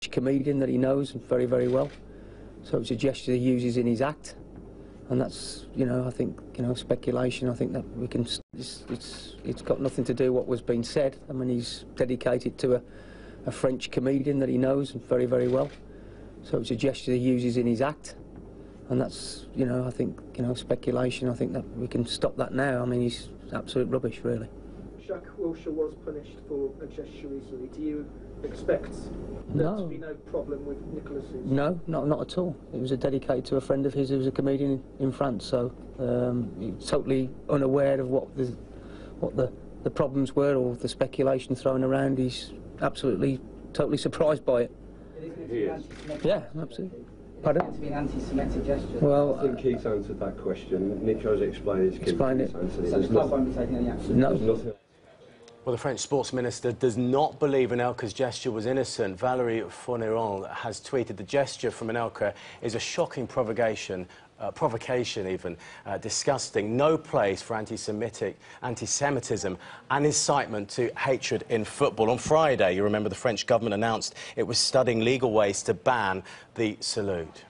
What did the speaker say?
comedian that he knows very, very well. So it's a gesture he uses in his act, and that's, I think, speculation. I think that we can. It's got nothing to do with what was being said. I mean, he's dedicated to a French comedian that he knows very, very well. So it's a gesture he uses in his act, and that's, I think, speculation. I think that we can stop that now. I mean, he's absolute rubbish, really. Jack Wilshere was punished for a gesture recently. Do you expect there to be no problem with Nicolas's? No, not at all. It was dedicated to a friend of his who was a comedian in France, so he's totally unaware of what the problems were or the speculation thrown around. He's absolutely, totally surprised by it. Yeah, absolutely. Pardon? It's meant to be an anti-Semitic gesture. Well, I think Keith answered that question. Nico's explained it. Explained it. So the club won't be taking any action? No. Nothing. Well, the French sports minister does not believe Anelka's gesture was innocent. Valérie Fourniron has tweeted the gesture from Anelka is a shocking provocation even, disgusting, no place for anti-Semitism and incitement to hatred in football. On Friday, you remember the French government announced it was studying legal ways to ban the salute.